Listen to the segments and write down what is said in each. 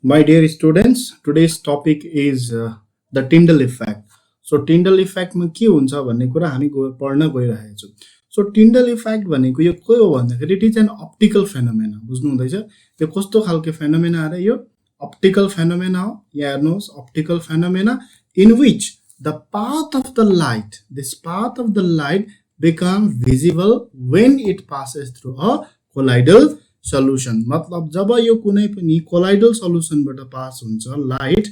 My dear students, today's topic is the Tyndall effect. So Tyndall effect में के हुन्छ भन्ने कुरा हामी पढ्न गइरहेका छौं. So Tyndall effect भनेको यो के हो भन्दाखेरि it is an optical phenomena. बुझ्नु हुँदैछ? यो कस्तो खालको phenomena हो यो? Optical phenomena हो. यहाँ हेर्नुस् optical phenomena in which the path of the light, this path of the light become visible when it passes through a colloidal solution. मतलब जब यो कुनै पनि colloidal solution बाट पास हुन्छ लाइट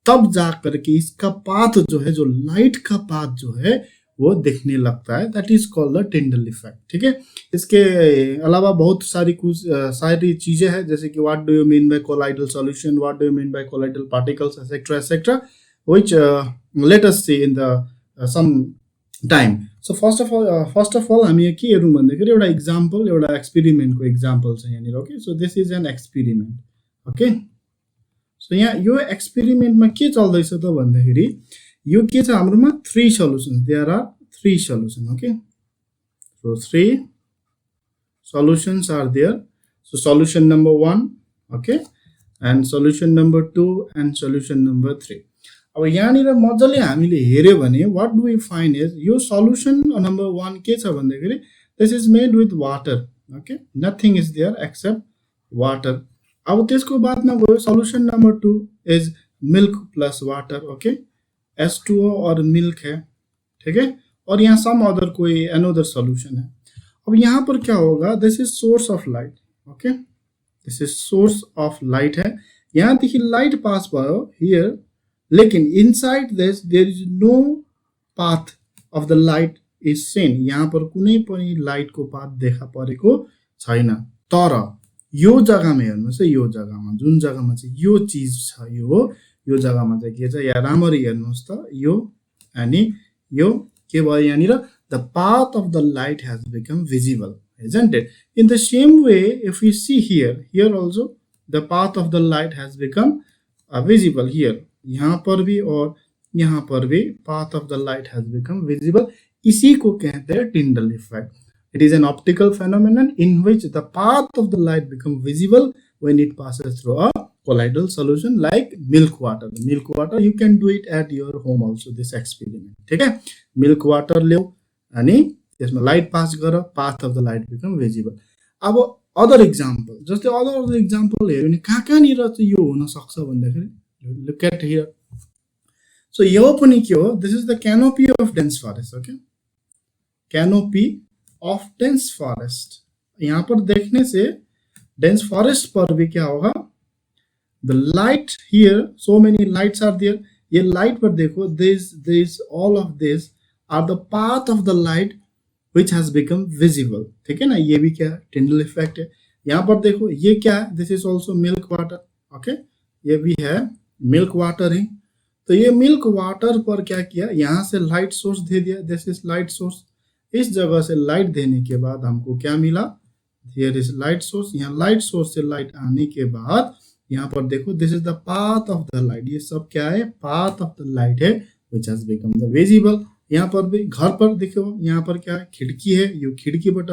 तब जाकर के इसका पाथ जो है, जो लाइट का पाथ जो है वो दिखने लगता है. That is called the Tyndall effect. ठीक है. इसके अलावा बहुत सारी चीजें हैं जैसे कि what do you mean by colloidal solution, what do you mean by colloidal particles, etc, which let us see in the some time. So first of all हामी के हेरौं भन्दाखेरि एउटा एक्जाम्पल, एउटा एक्सपेरिमेन्ट को एक्जाम्पल छ यहाँनिर. Okay, so this is an experiment. Okay, so यहाँ यो एक्सपेरिमेन्टमा के चल्दैछ त भन्दाखेरि यो के छ हाम्रोमा 3 solutions. There are 3 solution. Okay, so 3 solutions are there. So solution number 1, okay, and solution number 2 and solution number 3. अब यहाँनिर मज्जाले हामीले हेर्यो भने what do we find is यो solution number 1 के छ भन्दाखेरि this is made with water. Okay, nothing is there except water. अब त्यसको बादमा गयो solution number 2 is milk plus water. Okay, H2O और milk है. ठीक है. और यहाँ some other कोई another solution है. अब यहाँ पर क्या होगा, this is source of light. Okay, this is source of light है. यहाँ देखि light pass भयो here, लेकिन inside this there is no path of the light is seen. यहाँ पर कुनै पनि लाइट को पाथ देखा परेको छैन. तर यो जग्गामा हेर्नुस् है, यो जग्गामा जुन जग्गामा चाहिँ यो चीज छ, यो जग्गामा चाहिँ के छ, यहाँ राम्ररी हेर्नुस् त, यो अनि यो के भयो यहाँनिर, the path of the light has become visible, isn't it? In the same way, if we see here also the path of the light has become visible here. यहाँ पर भी और यहाँ पर भी path of the light has become visible. इसी को कहते हैं Tyndall effect. It is an optical phenomenon in which the path of the light becomes visible when it passes through a colloidal solution like milk water. Milk water, you can do it at your home also, this experiment. ठीक है. Milk water ल्याऊ अनि त्यसमा light pass गर, path of the light become visible. अब other example, जस्तै other example हेर्यो भने कहाँनिर चाहिँ यो हुन सक्छ भन्दाखेरि look at here. So यो पनि के हो, this is the canopy of dense forest. Okay, canopy of dense forest. यहाँ पर देखने से dense forest पर भी क्या होगा, the light here, so many lights are there. ये light पर देखो, this all of this are the path of the light which has become visible. ठीक है ना. ये भी क्या Tyndall effect है. यहाँ पर देखो ये क्या है, this is also milk water. Okay, ये भी है मिल्क वाटर है. तो ये मिल्क वाटर पर क्या किया, यहाँ से लाइट सोर्स दे दिया, दिस इज लाइट सोर्स. इस जगह से लाइट देने के बाद हमको क्या मिला, हियर इज लाइट सोर्स. यहाँ लाइट सोर्स से लाइट आने के बाद यहाँ पर देखो this is the path of the light. ये सब क्या है, पाथ ऑफ द लाइट है which has become the visible. यहाँ पर भी घर पर देखो, यहाँ पर क्या है, खिड़की है. यो खिड़कीबाट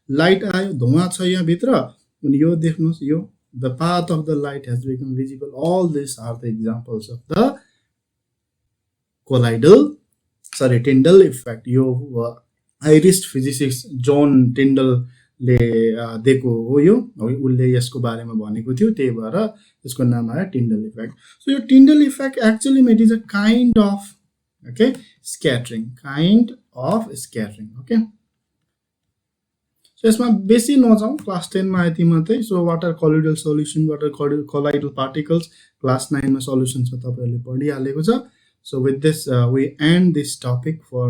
लाइट आयो, धुआं छ यहाँ भित्र, अनि यो देख्नुस्, यो the path of the light has become visible. All these are the examples of the Tyndall effect. यो आइरिश फिजिसिस्ट जोन टिन्डल ले दिएको हो. यो उनले यसको बारेमा भनेको थियो, त्यही भएर यसको नाम आयो टिन्डल इफेक्ट. सो यो Tyndall effect actually it is a kind of scattering. Okay, so यसमा बेसी नजाउँ, क्लास 10 मा यति मात्रै. So what are colloidal solution, what are colloidal particles, class 9 मा सल्युसन छ, तपाईहरुले पढिहालेको छ. So with this we end this topic for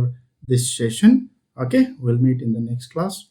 this session. Okay, we'll meet in the next class.